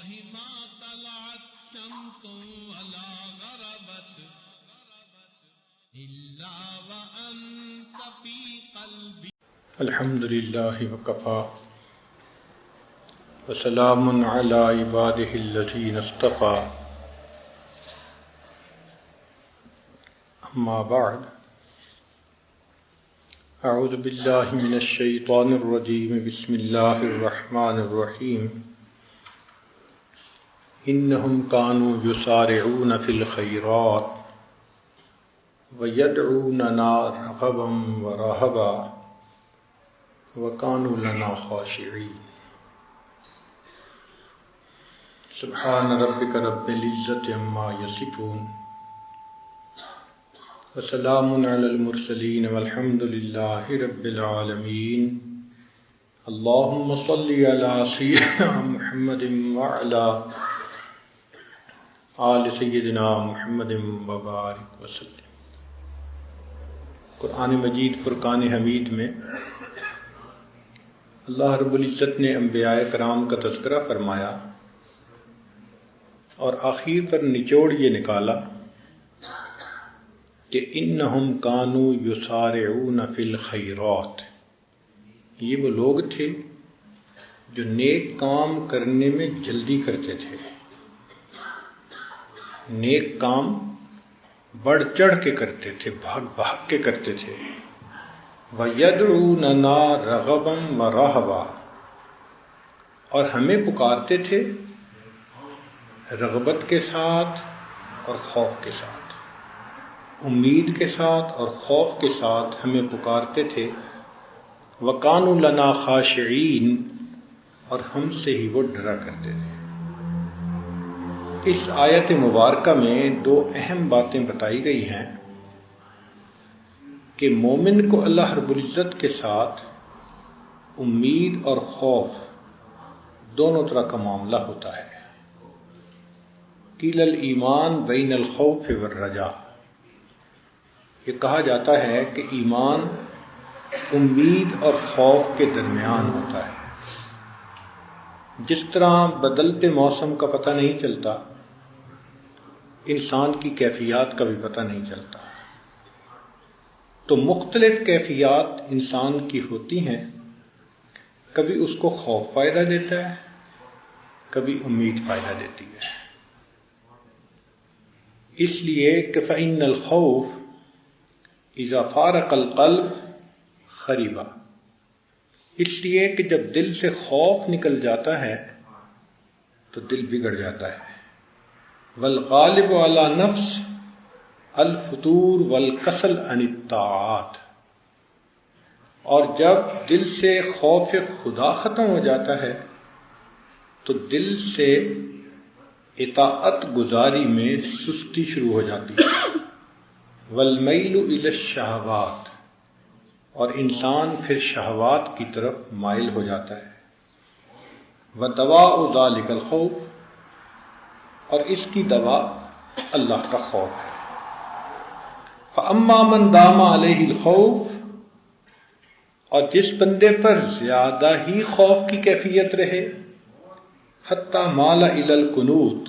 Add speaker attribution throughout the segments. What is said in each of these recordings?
Speaker 1: ما طلعت شمس ولا غربت إلا وأنت في قلبي.
Speaker 2: الحمد لله وكفى وسلام على عباده الذين اصطفى. أما بعد، أعوذ بالله من الشيطان الرجيم. بسم الله الرحمن الرحيم. إنهم كانوا يسارعون في الخيرات ويدعوننا رغبا ورهبا وكانوا لنا خاشعين. سبحان ربك رب العزة عما يصفون وسلام على المرسلين والحمد لله رب العالمين. اللهم صل على سيدنا محمد وعلى آل سيدنا محمد وبارك وسلم. قرآن مجید فرقان حمید میں اللہ رب العزت نے انبیاء کرام کا تذکرہ فرمایا اور آخر پر نچوڑ یہ نکالا کہ انہم کانوا یسارعون فی الخیرات. یہ وہ لوگ تھے جو نیک کام کرنے میں جلدی کرتے تھے، نیک کام بڑھ چڑھ کے کرتے تھے، بھاگ بھاگ کے کرتے تھے. وَيَدْعُونَنَا رَغَبًا وَرَهَبًا، اور ہمیں پکارتے تھے رغبت کے ساتھ اور خوف کے ساتھ، امید کے ساتھ اور خوف کے ساتھ ہمیں پکارتے تھے. وَكَانُوا لَنَا خَاشِعِينَ، اور ہم سے ہی وہ ڈرا کرتے تھے. اس آیت مبارکہ میں دو اہم باتیں بتائی گئی ہیں کہ مومن کو اللہ رب العزت کے ساتھ امید اور خوف دونوں طرح کا معاملہ ہوتا ہے. قیل الایمان بین الخوف والرجاء، یہ کہا جاتا ہے کہ ایمان امید اور خوف کے درمیان ہوتا ہے. جس طرح بدلتے موسم کا پتہ نہیں چلتا، انسان کی کیفیات کا بھی پتہ نہیں چلتا. تو مختلف کیفیات انسان کی ہوتی ہیں، کبھی اس کو خوف فائدہ دیتا ہے، کبھی امید فائدہ دیتی ہے. اس لیے کہ فإن الخوف اذا فارق القلب خریبا، اس لیے کہ جب دل سے خوف نکل جاتا ہے تو دل بگڑ جاتا ہے. والغالب على نفس الفتور والکسل عن الطاعات، اور جب دل سے خوف خدا ختم ہو جاتا ہے تو دل سے اطاعت گزاری میں سستی شروع ہو جاتی ہے. والمیل الی الشہوات، اور انسان پھر شہوات کی طرف مائل ہو جاتا ہے. وَدَوَاءُ ذَلِكَ الْخَوْفُ، اور اس کی دوا اللہ کا خوف ہے. فَأَمَّا مَنْ دَامَ عَلَيْهِ الْخَوْفُ، اور جس بندے پر زیادہ ہی خوف کی کیفیت رہے، حَتَّى مَالَ إِلَى الْقُنُوطِ،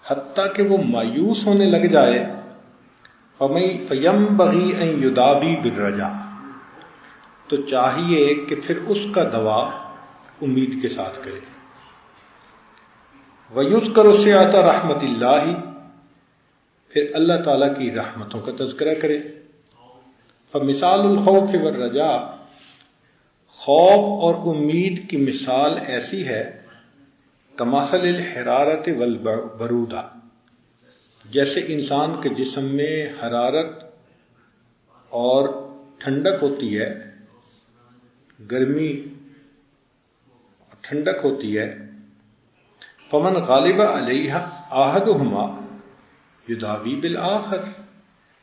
Speaker 2: حتیٰ کہ وہ مایوس ہونے لگ جائے. فَيَنبَغِي أَن يُدَاوِي بِالرَّجَاءِ، تو چاہیے کہ پھر اس کا دوا امید کے ساتھ کرے. وَيُذْكَرُ سِعَةَ رَحْمَتِ اللَّهِ، پھر اللہ تعالیٰ کی رحمتوں کا تذکرہ کرے. فَمِثَالُ الْخَوْفِ وَالرَّجَاءِ، خوف اور امید کی مثال ایسی ہے کمثل الحرارۃ والبرودہ، جیسے انسان کے جسم میں حرارت اور ٹھنڈک ہوتی ہے، گرمی اور ٹھنڈک ہوتی ہے. فمن غالب علیہ احدہما یداوی بالآخر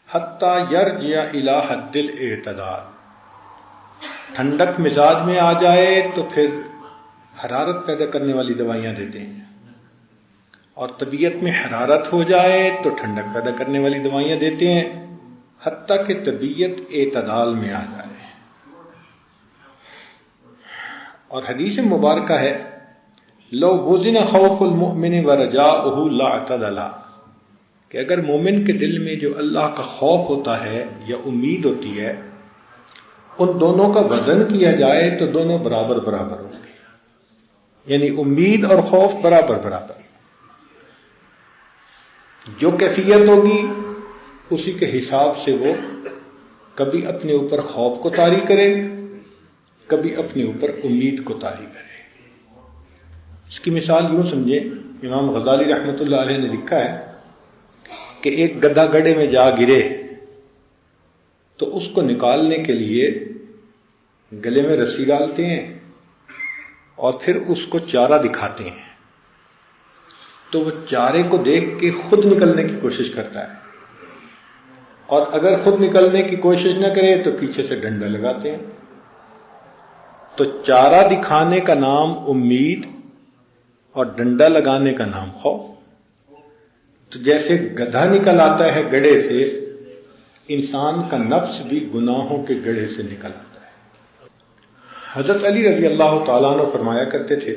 Speaker 2: حتی یرجع الی حد الاعتدال، ٹھنڈک مزاج میں آ جائے تو پھر حرارت پیدا کرنے والی دوائیاں دیتے ہیں، اور طبیعت میں حرارت ہو جائے تو ٹھنڈک پیدا کرنے والی دوائیاں دیتے ہیں، حتیٰ کہ طبیعت اعتدال میں آ جائے. اور حدیث مبارکہ ہے لو وزن خوف المؤمن ورجاؤہ لاعتدلا، کہ اگر مومن کے دل میں جو اللہ کا خوف ہوتا ہے یا امید ہوتی ہے، ان دونوں کا وزن کیا جائے تو دونوں برابر برابر ہوں گے، یعنی امید اور خوف برابر برابر. جو کیفیت ہوگی اسی کے حساب سے وہ کبھی اپنے اوپر خوف کو طاری کرے، کبھی اپنے اوپر امید کو طاری کرے. اس کی مثال یوں سمجھے، امام غزالی رحمۃ اللہ علیہ نے لکھا ہے کہ ایک گدھا گڑھے میں جا گرے تو اس کو نکالنے کے لیے گلے میں رسی ڈالتے ہیں اور پھر اس کو چارہ دکھاتے ہیں، تو وہ چارے کو دیکھ کے خود نکلنے کی کوشش کرتا ہے، اور اگر خود نکلنے کی کوشش نہ کرے تو پیچھے سے ڈنڈا لگاتے ہیں. تو چارہ دکھانے کا نام امید اور ڈنڈا لگانے کا نام خوف. تو جیسے گدھا نکل آتا ہے گڑھے سے، انسان کا نفس بھی گناہوں کے گڑھے سے نکل آتا ہے. حضرت علی رضی اللہ تعالیٰ عنہ فرمایا کرتے تھے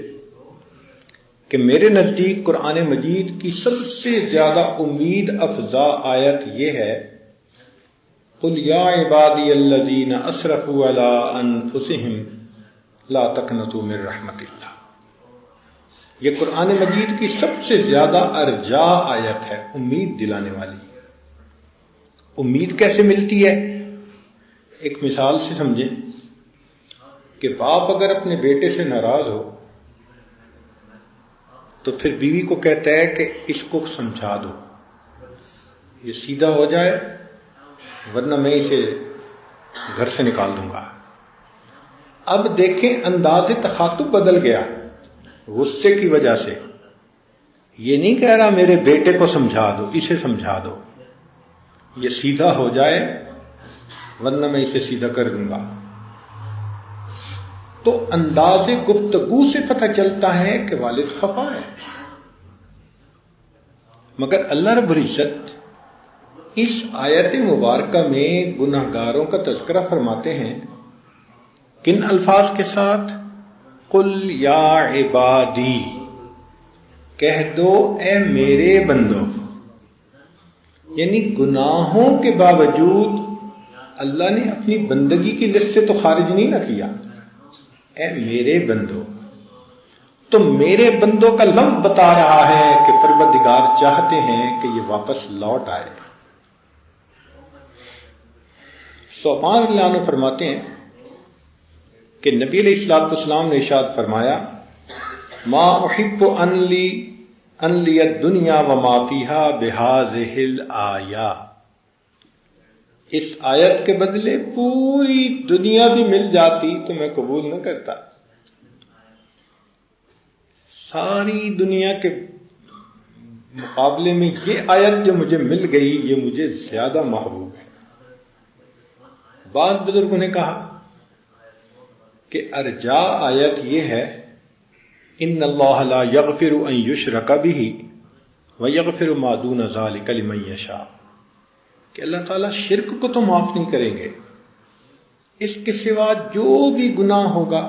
Speaker 2: کہ میرے نزدیک قرآن مجید کی سب سے زیادہ امید افزا آیت یہ ہے، قل یا عبادی الذین اسرفوا علی انفسہم لا تقنطوا من رحمت اللہ. یہ قرآن مجید کی سب سے زیادہ ارجا آیت ہے، امید دلانے والی. امید کیسے ملتی ہے؟ ایک مثال سے سمجھیں کہ باپ اگر اپنے بیٹے سے ناراض ہو تو پھر بیوی کو کہتا ہے کہ اس کو سمجھا دو، یہ سیدھا ہو جائے ورنہ میں اسے گھر سے نکال دوں گا. اب دیکھیں انداز تخاطب بدل گیا غصے کی وجہ سے. یہ نہیں کہہ رہا میرے بیٹے کو سمجھا دو، اسے سمجھا دو، یہ سیدھا ہو جائے ورنہ میں اسے سیدھا کر دوں گا. تو انداز گفتگو سے پتہ چلتا ہے کہ والد خفا ہے. مگر اللہ رب العزت اس آیت مبارکہ میں گناہگاروں کا تذکرہ فرماتے ہیں. کن الفاظ کے ساتھ؟ قل یا عبادی، کہہ دو اے میرے بندو. یعنی گناہوں کے باوجود اللہ نے اپنی بندگی کی لسٹ سے تو خارج نہیں نہ کیا، اے میرے بندو. تو میرے بندوں کا لفظ بتا رہا ہے کہ پروردگار چاہتے ہیں کہ یہ واپس لوٹ آئے. صوبان اللہ عنہ فرماتے ہیں کہ نبی علیہ الصلوۃ والسلام نے ارشاد فرمایا، ما احب ان لی الدنیا وما فیہا بہذہ الآیہ. اس آیت کے بدلے پوری دنیا بھی مل جاتی تو میں قبول نہ کرتا. ساری دنیا کے مقابلے میں یہ آیت جو مجھے مل گئی یہ مجھے زیادہ محبوب ہے. بعض بزرگوں نے کہا کہ ارجا آیت یہ ہے، ان اللہ لا یغفر ان یشرک بہ ویغفر ما دون ذلک لمن یشاء، کہ اللہ تعالیٰ شرک کو تو معاف نہیں کریں گے، اس کے سوا جو بھی گناہ ہوگا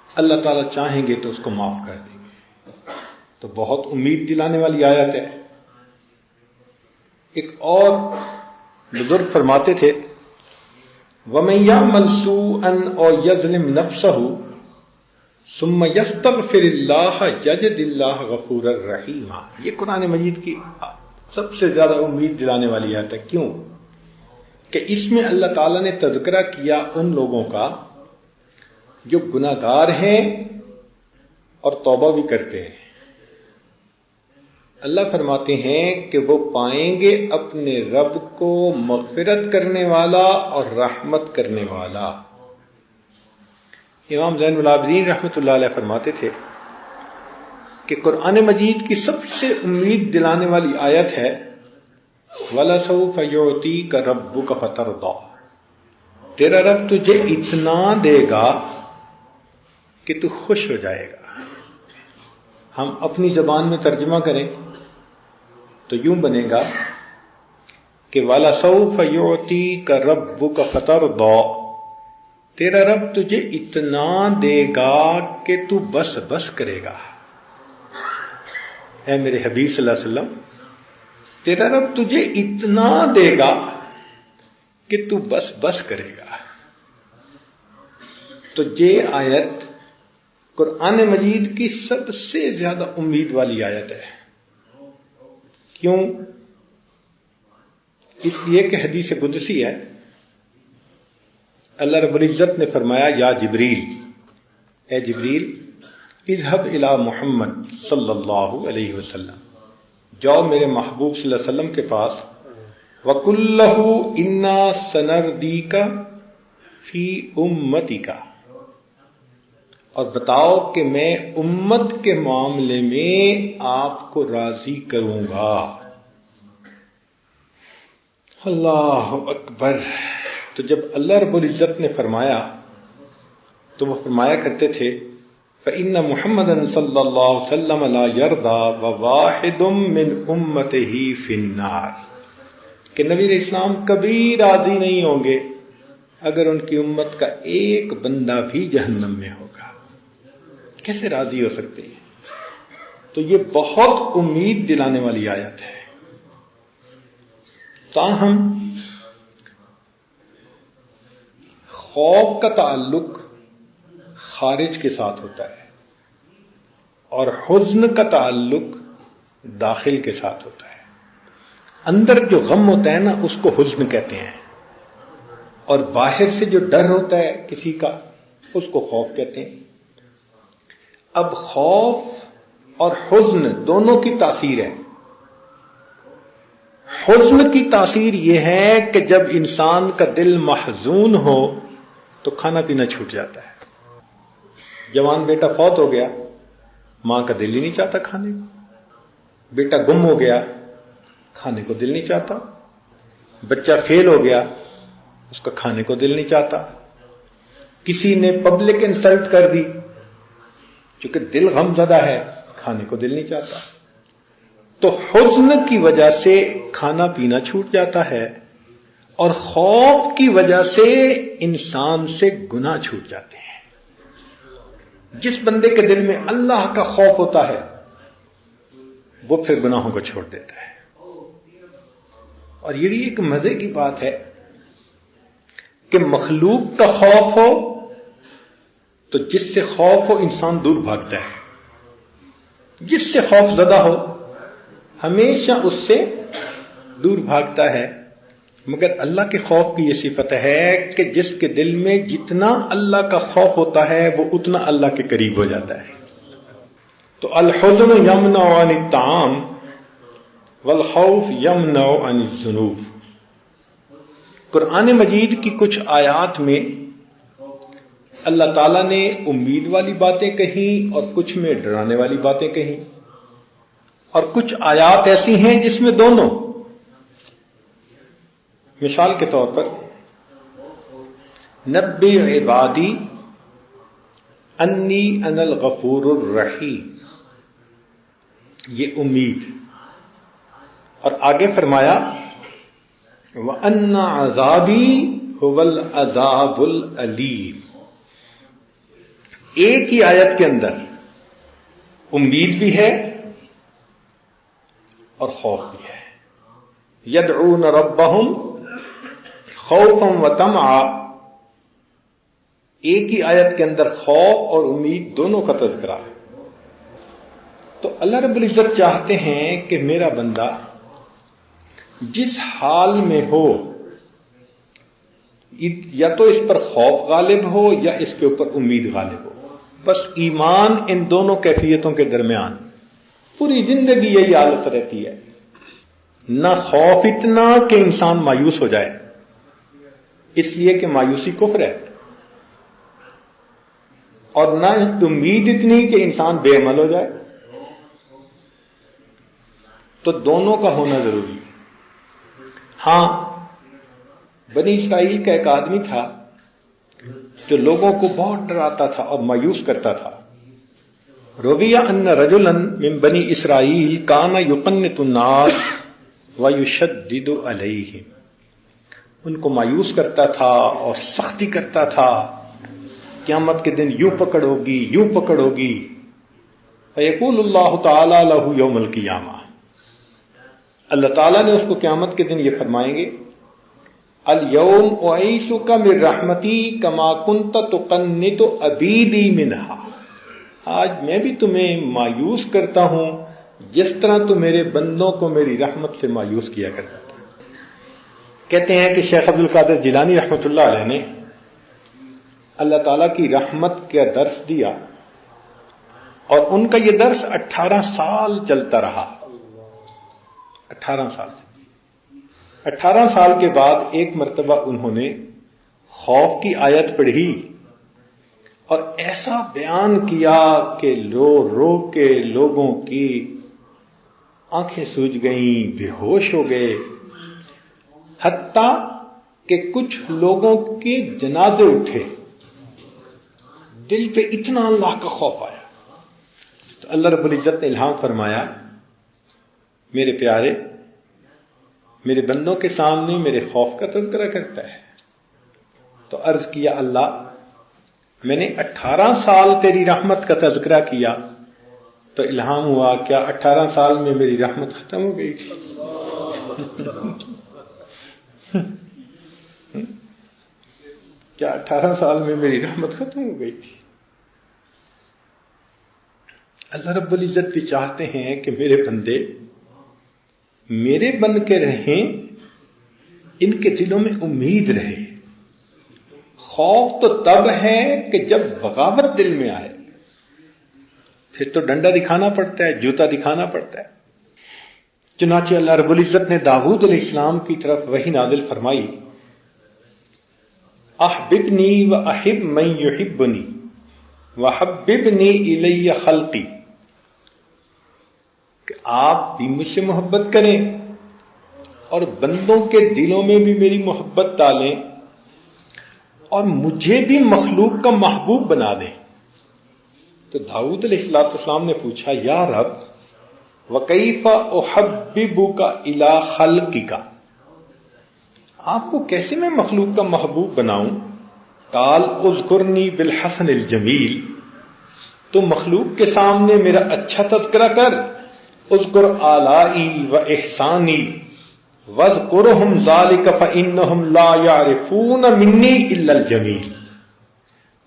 Speaker 2: اللہ تعالیٰ چاہیں گے تو اس کو معاف کر دیں گے. تو بہت امید دلانے والی آیت ہے. ایک اور بزرگ فرماتے تھے، وَمَن يَعْمَلْ سُوءًا أَوْ يَظْلِمْ نَفْسَهُ ثُمَّ يَسْتَغْفِرِ اللَّهَ يَجِدِ اللَّهَ غَفُورًا رَحِيمًا. یہ قرآن مجید کی سب سے زیادہ امید دلانے والی آیت ہے. کیوں؟ کہ اس میں اللہ تعالیٰ نے تذکرہ کیا ان لوگوں کا جو گناہ گار ہیں اور توبہ بھی کرتے ہیں. اللہ فرماتے ہیں کہ وہ پائیں گے اپنے رب کو مغفرت کرنے والا اور رحمت کرنے والا. امام زین العابدین رحمۃ اللہ علیہ فرماتے تھے کہ قرآن مجید کی سب سے امید دلانے والی آیت ہے، وَلَسَوْفَ يُعْطِيكَ رَبُّكَ فَتَرْضَىٰ. تیرا رب تجھے اتنا دے گا کہ تو خوش ہو جائے گا. ہم اپنی زبان میں ترجمہ کریں تو یوں بنے گا کہ وَلَسَوْفَ يُعْطِيكَ رَبُّكَ فَتَرْضَىٰ. تیرا رب تجھے اتنا دے گا کہ تو بس بس کرے گا. اے میرے حبیب صلی اللہ علیہ وسلم تیرا رب تجھے اتنا دے گا کہ تو بس بس کرے گا. تو یہ آیت قرآن مجید کی سب سے زیادہ امید والی آیت ہے. کیوں؟ اس لیے کہ حدیث قدسی ہے، اللہ رب العزت نے فرمایا یا جبریل، اے جبریل اذهب الی محمد صلی اللہ علیہ وسلم، جاؤ میرے محبوب صلی اللہ علیہ وسلم کے پاس، وَقُلْ لَهُ إِنَّا سَنَرْدِيكَ فِي أُمَّتِكَ، اور بتاؤ کہ میں امت کے معاملے میں آپ کو راضی کروں گا. اللہ اکبر. تو جب اللہ رب العزت نے فرمایا تو وہ فرمایا کرتے تھے فَإِنَّ مُحَمَّدًا صلی اللہ علیہ وسلم لا يَرْضَى وَوَاحِدٌ مِّنْ أُمَّتِهِ فِي النَّارِ، کہ نبی علیہ السلام کبھی راضی نہیں ہوں گے اگر ان کی امت کا ایک بندہ بھی جہنم میں ہوگا. کیسے راضی ہو سکتے ہیں؟ تو یہ بہت امید دلانے والی آیت ہے. تاہم خوف کا تعلق خارج کے ساتھ ہوتا ہے اور حزن کا تعلق داخل کے ساتھ ہوتا ہے. اندر جو غم ہوتا ہے نا اس کو حزن کہتے ہیں، اور باہر سے جو ڈر ہوتا ہے کسی کا اس کو خوف کہتے ہیں. اب خوف اور حزن دونوں کی تاثیر ہے. حزن کی تاثیر یہ ہے کہ جب انسان کا دل محزون ہو تو کھانا پینا چھوٹ جاتا ہے. جوان بیٹا فوت ہو گیا، ماں کا دل ہی نہیں چاہتا کھانے کو. بیٹا گم ہو گیا، کھانے کو دل نہیں چاہتا. بچہ فیل ہو گیا، اس کا کھانے کو دل نہیں چاہتا. کسی نے پبلک انسلٹ کر دی، چونکہ دل غم زدہ ہے، کھانے کو دل نہیں چاہتا. تو حزن کی وجہ سے کھانا پینا چھوٹ جاتا ہے، اور خوف کی وجہ سے انسان سے گناہ چھوٹ جاتے ہیں. جس بندے کے دل میں اللہ کا خوف ہوتا ہے وہ پھر گناہوں کو چھوڑ دیتا ہے. اور یہ بھی ایک مزے کی بات ہے کہ مخلوق کا خوف ہو تو جس سے خوف ہو انسان دور بھاگتا ہے. جس سے خوف زدہ ہو ہمیشہ اس سے دور بھاگتا ہے. مگر اللہ کے خوف کی یہ صفت ہے کہ جس کے دل میں جتنا اللہ کا خوف ہوتا ہے وہ اتنا اللہ کے قریب ہو جاتا ہے. تو الحزن یمنع عن الطعام والخوف یمنع عن الذنوب. قرآن مجید کی کچھ آیات میں اللہ تعالیٰ نے امید والی باتیں کہیں اور کچھ میں ڈرانے والی باتیں کہیں، اور کچھ آیات ایسی ہیں جس میں دونوں. مثال کے طور پر نبی عبادی انی انا الغفور الرحیم، یہ امید. اور آگے فرمایا وَأَنَّ عَذَابِي هُوَ الْعَذَابُ الْأَلِيمُ. ایک ہی آیت کے اندر امید بھی ہے اور خوف بھی ہے. یدعون ربہم خوفا وطمعا، ایک ہی آیت کے اندر خوف اور امید دونوں کا تذکرہ ہے. تو اللہ رب العزت چاہتے ہیں کہ میرا بندہ جس حال میں ہو، یا تو اس پر خوف غالب ہو یا اس کے اوپر امید غالب ہو. بس ایمان ان دونوں کیفیتوں کے درمیان پوری زندگی یہی حالت رہتی ہے. نہ خوف اتنا کہ انسان مایوس ہو جائے، اس لیے کہ مایوسی کفر ہے، اور نہ امید اتنی کہ انسان بے عمل ہو جائے. تو دونوں کا ہونا ضروری ہے. ہاں، بنی اسرائیل کا ایک آدمی تھا جو لوگوں کو بہت ڈراتا تھا اور مایوس کرتا تھا. رویہ ان رجلا من بنی اسرائیل کان یقنط الناس ویشدد علیہم، ان کو مایوس کرتا تھا اور سختی کرتا تھا. قیامت کے دن یوں پکڑ ہوگی، یوں پکڑ ہوگی. فیقول اللہ تعالی لہ یوم القیامہ، اللہ تعالیٰ نے اس کو قیامت کے دن یہ فرمائیں گے، الیوم اعیسک من رحمتی کما کنت تقنط عبیدی منہا، آج میں بھی تمہیں مایوس کرتا ہوں جس طرح تو میرے بندوں کو میری رحمت سے مایوس کیا کرتا تھا۔ کہتے ہیں کہ شیخ عبد القادر جیلانی رحمۃ اللہ علیہ نے اللہ تعالیٰ کی رحمت کا درس دیا، اور ان کا یہ درس 18 سال چلتا رہا۔ 18 سال کے بعد ایک مرتبہ انہوں نے خوف کی آیت پڑھی اور ایسا بیان کیا کہ رو رو کے لوگوں کی آنکھیں سوج گئیں، بے ہوش ہو گئے، حتیٰ کہ کچھ لوگوں کے جنازے اٹھے، دل پہ اتنا اللہ کا خوف آیا۔ تو اللہ رب العزت نے الہام فرمایا، میرے پیارے، میرے بندوں کے سامنے میرے خوف کا تذکرہ کرتا ہے۔ تو عرض کیا، اللہ میں نے 18 سال تیری رحمت کا تذکرہ کیا، تو الہام ہوا کیا 18 سال میں میری رحمت ختم ہو گئی تھی؟ کیا 18 سال میں میری رحمت ختم ہو گئی تھی؟ اللہ رب العزت بھی چاہتے ہیں کہ میرے بندے میرے بن کے رہیں، ان کے دلوں میں امید رہے۔ خوف تو تب ہے کہ جب بغاوت دل میں آئے، پھر تو ڈنڈا دکھانا پڑتا ہے، جوتا دکھانا پڑتا ہے۔ چنانچہ اللہ رب العزت نے داؤد علیہ السلام کی طرف وحی نازل فرمائی، احببنی واحب من یحبنی وحببنی الی خلقی، کہ آپ بھی مجھ سے محبت کریں اور بندوں کے دلوں میں بھی میری محبت ڈالیں اور مجھے بھی مخلوق کا محبوب بنا دیں۔ تو داؤد علیہ السلام نے پوچھا، یا رب وکیف احببک الی خلقک، آپ کو کیسے میں مخلوق کا محبوب بناؤں؟ قال اذکرنی بالحسن الجمیل، تو مخلوق کے سامنے میرا اچھا تذکرہ کر، اذکر آلائی و احسانی واذکرہم ذالک فانہم لا یعرفون منی الا الجمیل،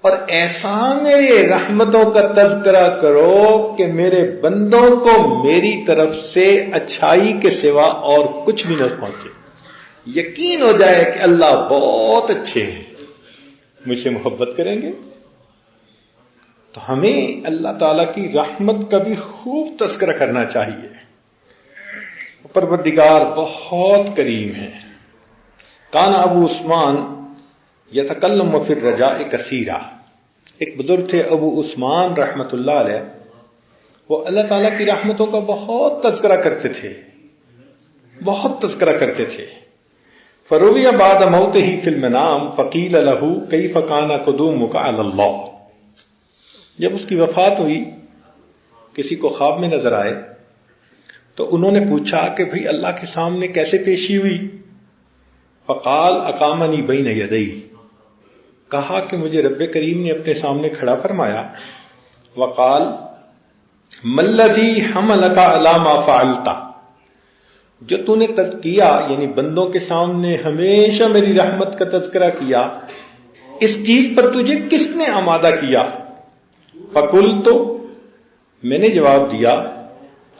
Speaker 2: اور ایسا میرے رحمتوں کا تذکرہ کرو کہ میرے بندوں کو میری طرف سے اچھائی کے سوا اور کچھ بھی نہ پہنچے، یقین ہو جائے کہ اللہ بہت اچھے ہیں، مجھ سے محبت کریں گے۔ تو ہمیں اللہ تعالیٰ کی رحمت کا بھی خوب تذکرہ کرنا چاہیے۔ پروردگار بہت کریم ہے۔ کان ابو عثمان یتکلم فی الرجاء کثیرا، ایک بزرگ تھے ابو عثمان رحمت اللہ علیہ، وہ اللہ تعالیٰ کی رحمتوں کا بہت تذکرہ کرتے تھے، بہت تذکرہ کرتے تھے۔ فروی بعد موتہ فی المنام فقیل لہ کیف کان قدومک علی اللہ، جب اس کی وفات ہوئی کسی کو خواب میں نظر آئے تو انہوں نے پوچھا کہ بھئی اللہ کے سامنے کیسے پیشی ہوئی؟ فقال اقامنی بین یدی، کہا کہ مجھے رب کریم نے اپنے سامنے کھڑا فرمایا۔ وقال ما الذی حملک علی ما فعلت، جو تو نے کیا، یعنی بندوں کے سامنے ہمیشہ میری رحمت کا تذکرہ کیا، اس چیز پر تجھے کس نے آمادہ کیا؟ فقلت، میں نے جواب دیا،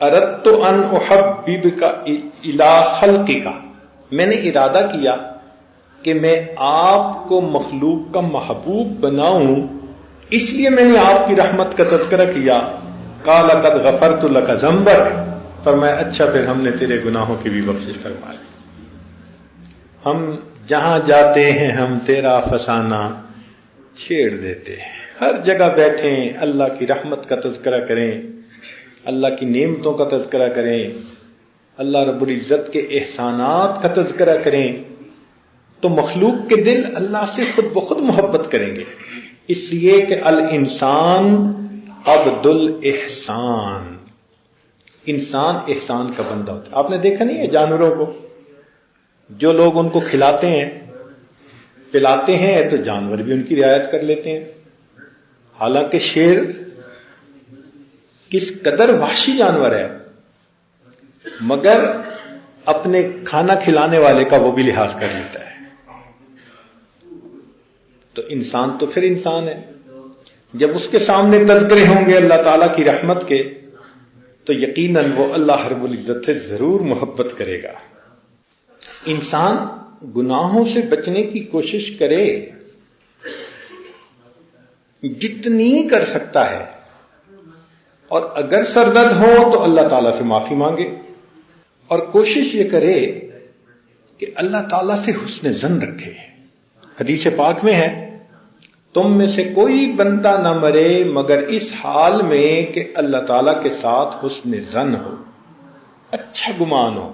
Speaker 2: اردت ان احببک الی خلقک، میں نے ارادہ کیا کہ میں آپ کو مخلوق کا محبوب بناؤں، اس لیے میں نے آپ کی رحمت کا تذکرہ کیا۔ قال قد غفرت لک ذنبک، فرمایا اچھا پھر ہم نے تیرے گناہوں کی بھی بخشش فرما لی۔ ہم جہاں جاتے ہیں ہم تیرا فسانہ چھیڑ دیتے ہیں، ہر جگہ بیٹھیں اللہ کی رحمت کا تذکرہ کریں، اللہ کی نعمتوں کا تذکرہ کریں، اللہ رب العزت کے احسانات کا تذکرہ کریں، تو مخلوق کے دل اللہ سے خود بخود محبت کریں گے، اس لیے کہ الانسان عبد الاحسان، انسان احسان کا بندہ ہوتا ہے۔ آپ نے دیکھا نہیں ہے جانوروں کو، جو لوگ ان کو کھلاتے ہیں پلاتے ہیں تو جانور بھی ان کی رعایت کر لیتے ہیں، حالانکہ شیر کس قدر وحشی جانور ہے، مگر اپنے کھانا کھلانے والے کا وہ بھی لحاظ کر لیتا ہے. تو انسان تو پھر انسان ہے. جب اس کے سامنے تذکرے ہوں گے اللہ تعالیٰ کی رحمت کے تو یقیناً وہ اللہ رب العزت سے ضرور محبت کرے گا. انسان گناہوں سے بچنے کی کوشش کرے جتنی کر سکتا ہے، اور اگر سرزد ہو تو اللہ تعالیٰ سے معافی مانگے، اور کوشش یہ کرے کہ اللہ تعالیٰ سے حسن ظن رکھے. حدیث پاک میں ہے تم میں سے کوئی بندہ نہ مرے مگر اس حال میں کہ اللہ تعالیٰ کے ساتھ حسن ظن ہو، اچھا گمان ہو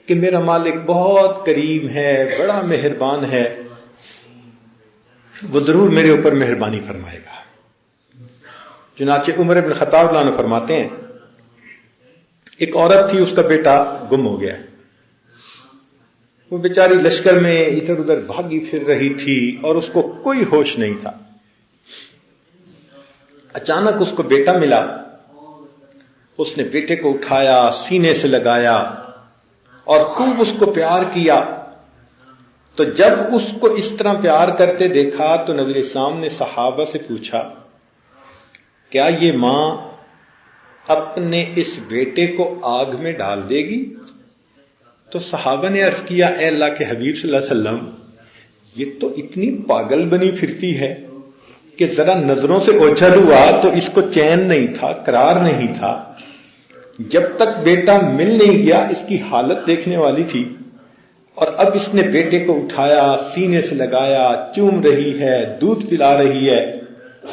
Speaker 2: کہ میرا مالک بہت کریم ہے، بڑا مہربان ہے، وہ ضرور میرے اوپر مہربانی فرمائے گا. چنانچہ عمر بن خطاب رضی اللہ عنہ فرماتے ہیں ایک عورت تھی، اس کا بیٹا گم ہو گیا. وہ بیچاری لشکر میں ادھر ادھر بھاگی پھر رہی تھی اور اس کو کوئی ہوش نہیں تھا. اچانک اس کو بیٹا ملا، اس نے بیٹے کو اٹھایا، سینے سے لگایا اور خوب اس کو پیار کیا. تو جب اس کو اس طرح پیار کرتے دیکھا تو نبی اسلام نے صحابہ سے پوچھا کیا یہ ماں اپنے اس بیٹے کو آگ میں ڈال دے گی؟ تو صحابہ نے عرض کیا اے اللہ کے حبیب صلی اللہ علیہ وسلم، یہ تو اتنی پاگل بنی پھرتی ہے کہ ذرا نظروں سے اوجھل ہوا تو اس کو چین نہیں تھا، قرار نہیں تھا. جب تک بیٹا مل نہیں گیا اس کی حالت دیکھنے والی تھی، اور اب اس نے بیٹے کو اٹھایا، سینے سے لگایا، چوم رہی ہے، دودھ پلا رہی ہے،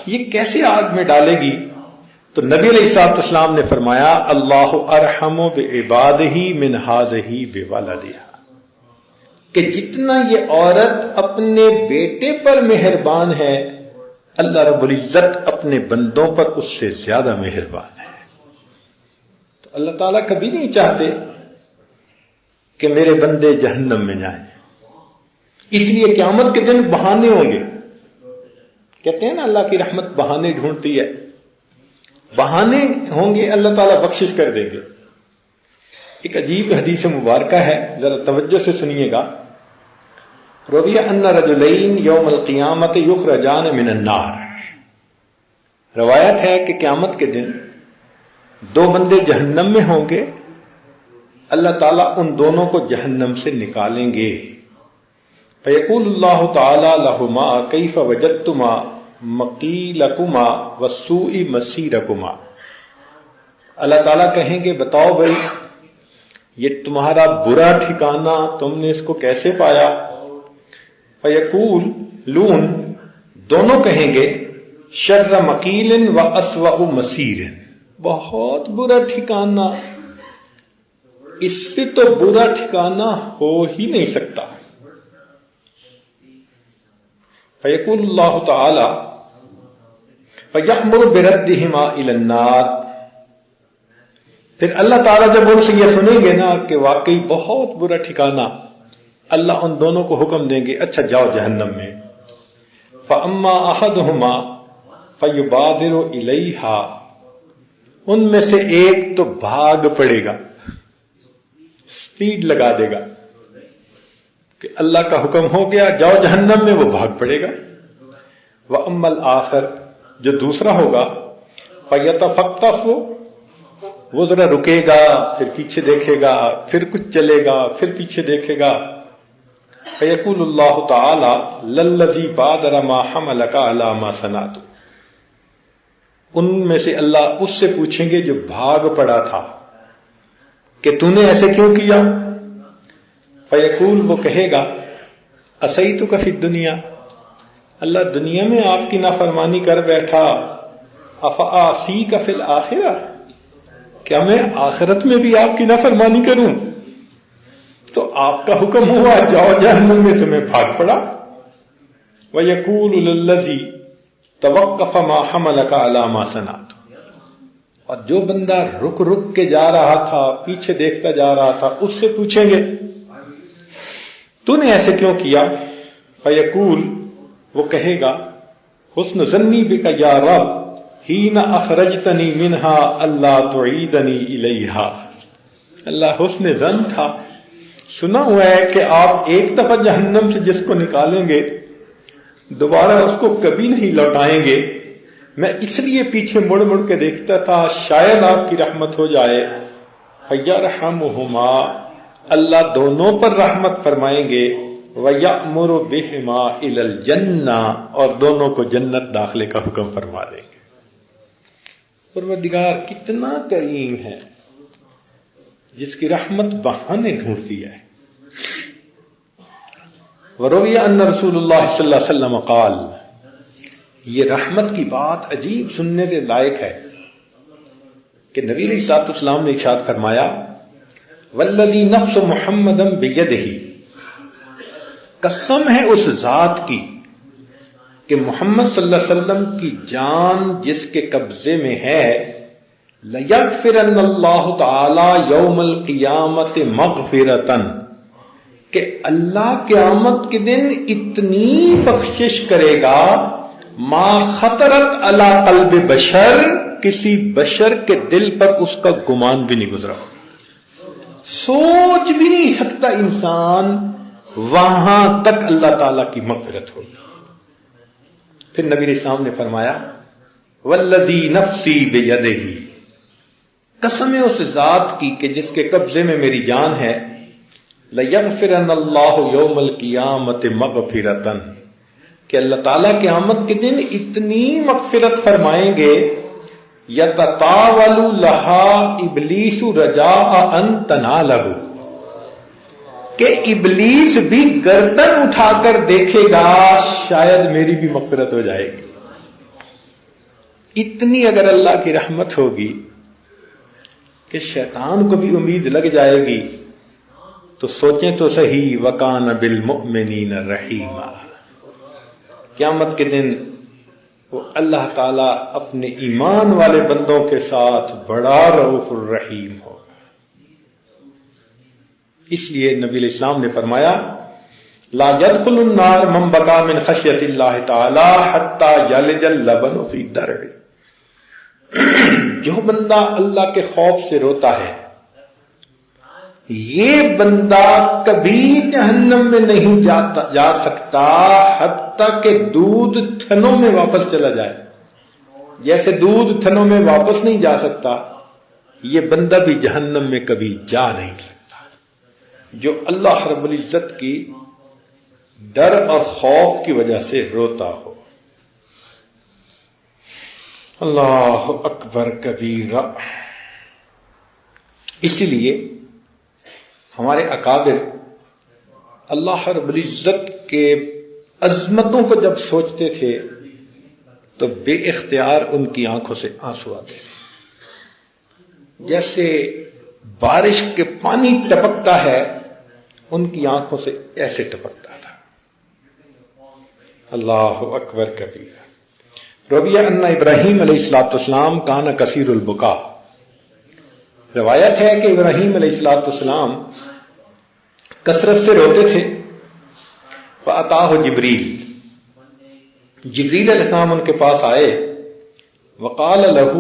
Speaker 2: یہ کیسے آگ میں ڈالے گی؟ تو نبی علیہ الصلوۃ والسلام نے فرمایا اللہ ارحم بعبادہ من ھذہ بولدھا، کہ جتنا یہ عورت اپنے بیٹے پر مہربان ہے اللہ رب العزت اپنے بندوں پر اس سے زیادہ مہربان ہے. تو اللہ تعالیٰ کبھی نہیں چاہتے کہ میرے بندے جہنم میں جائیں. اس لیے قیامت کے دن بہانے ہوں گے. کہتے ہیں نا اللہ کی رحمت بہانے ڈھونڈتی ہے، بہانے ہوں گے، اللہ تعالیٰ بخشش کر دیں گے. ایک عجیب حدیث مبارکہ ہے، ذرا توجہ سے سنیے گا. روی ان رجلین یوم القیامت یخرجان من النار، روایت ہے کہ قیامت کے دن دو بندے جہنم میں ہوں گے، اللہ تعالیٰ ان دونوں کو جہنم سے نکالیں گے. فیقول اللہ تعالی لہما کیف وجدتما مقیلکما والسوء مسیرکما، اللہ تعالیٰ کہیں گے بتاؤ بھائی یہ تمہارا برا ٹھکانہ تم نے اس کو کیسے پایا؟ فیقول لون، دونوں کہیں گے شر مقیل و اسوأ مسیر، بہت برا ٹھکانہ، اس سے تو برا ٹھکانہ ہو ہی نہیں سکتا. فیقول اللہ تعالی فیأمر بردہما الی النار، پھر اللہ تعالیٰ جب ان سے یہ سنیں گے نا کہ واقعی بہت برا ٹھکانہ، اللہ ان دونوں کو حکم دیں گے اچھا جاؤ جہنم میں. فاما احدہما فیبادر الیہا، ان میں سے ایک تو بھاگ پڑے گا، سپیڈ لگا دے گا کہ اللہ کا حکم ہو گیا جاؤ جہنم میں، وہ بھاگ پڑے گا. وَأَمَّا الْآخَرُ، جو دوسرا ہوگا فَيَتَفَقَّفُ، وہ ذرا رکے گا، پھر پیچھے دیکھے گا، پھر کچھ چلے گا، پھر پیچھے دیکھے گا. فَيَقُولُ اللَّهُ تَعَالَى لَلَّذِي بَادَرَ مَا حَمَلَكَ عَلَى مَا صَنَعْتُ، ان میں سے اللہ اس سے پوچھیں گے جو بھاگ پڑا تھا کہ تو نے ایسے کیوں کیا؟ فیقول، وہ کہے گا عصیتک فی الدنیا، اللہ دنیا میں آپ کی نافرمانی کر بیٹھا. افاعصیک فی الآخرہ، کیا میں آخرت میں بھی آپ کی نافرمانی کروں؟ تو آپ کا حکم ہوا جاؤ جہنم میں، تمہیں بھاگ پڑا. ویقول للذی توقف ما حملک علی ما صنعت، اور جو بندہ رک رک کے جا رہا تھا، پیچھے دیکھتا جا رہا تھا، اس سے پوچھیں گے تو نے ایسے کیوں کیا؟ فیقول، وہ کہے گا حسن ظنی بک یا رب حین اخرجتنی منہا اللہ تعیدنی الیہا. اللہ حسن ظن تھا، سنا ہوا ہے کہ آپ ایک دفعہ جہنم سے جس کو نکالیں گے دوبارہ اس کو کبھی نہیں لوٹائیں گے. میں اس لیے پیچھے مڑ مڑ کے دیکھتا تھا شاید آپ کی رحمت ہو جائے. فَيَرْحَمُهُمَا، اللہ دونوں پر رحمت فرمائیں گے. وَيَأْمُرُ بِهِمَا إِلَى الْجَنَّةِ، اور دونوں کو جنت داخلے کا حکم فرما دیں گے. پروردگار کتنا کریم ہے، جس کی رحمت بہانے ڈھونڈتی ہے. وروی ان رسول اللہ صلی اللہ علیہ وسلم قال، یہ رحمت کی بات عجیب سننے سے لائق ہے کہ نبی علیہ الصلوۃ والسلام نے ارشاد فرمایا والذی نفس محمد بیدہ، قسم ہے اس ذات کی کہ محمد صلی اللہ علیہ وسلم کی جان جس کے قبضے میں ہے، لَيَغْفِرَنَّ اللَّهُ تَعَالَى يَوْمَ الْقِيَامَةِ مَغْفِرَةً، کہ اللہ قیامت کے دن اتنی بخشش کرے گا ما خطرت علی قلب بشر، کسی بشر کے دل پر اس کا گمان بھی نہیں گزرا، سوچ بھی نہیں سکتا انسان، وہاں تک اللہ تعالی کی مغفرت ہوگی. پھر نبی علیہ السلام نے فرمایا والذی نفسی بیدہ، قسم ہے اس ذات کی کہ جس کے قبضے میں میری جان ہے، لَيَغْفِرَنَّ اللَّهُ يَوْمَ الْقِيَامَةِ مَغْفِرَةً، کہ اللہ تعالیٰ قیامت کے دن اتنی مغفرت فرمائیں گے، يَتَطَاوَلُ لَهَا إِبْلِيسُ رَجَاءَ أَن تَنَالَهُ، کہ ابلیس بھی گردن اٹھا کر دیکھے گا شاید میری بھی مغفرت ہو جائے گی. اتنی اگر اللہ کی رحمت ہوگی کہ شیطان کو بھی امید لگ جائے گی تو سوچیں تو صحیح، وَكَانَ بِالْمُؤْمِنِينَ رَحِيمًا، قیامت کے دن وہ اللہ تعالیٰ اپنے ایمان والے بندوں کے ساتھ بڑا رؤوف الرحیم ہوگا. اس لیے نبی علیہ السلام نے فرمایا لا يدخل النار من بكى من خشیت اللہ تعالی حتى یلج اللبن فی الدرع، جو بندہ اللہ کے خوف سے روتا ہے یہ بندہ کبھی جہنم میں نہیں جا سکتا حتیٰ کہ دودھ تھنوں میں واپس چلا جائے. جیسے دودھ تھنوں میں واپس نہیں جا سکتا، یہ بندہ بھی جہنم میں کبھی جا نہیں سکتا. جو اللہ رب العزت کی ڈر اور خوف کی وجہ سے روتا ہو. اللہ اکبر کبیرہ. اسی لیے ہمارے اکابر اللہ رب العزت کے عظمتوں کو جب سوچتے تھے تو بے اختیار ان کی آنکھوں سے آنسو آتے تھے، جیسے بارش کے پانی ٹپکتا ہے ان کی آنکھوں سے ایسے ٹپکتا تھا. اللہ اکبر کبیرہ. رویہ ان ابراہیم علیہ السلام کان کثیر البکا، روایت ہے کہ ابراہیم علیہ السلام کثرت سے روتے تھے. فأتاہ جبریل، جبریل علیہ السلام ان کے پاس آئے. وقال لہ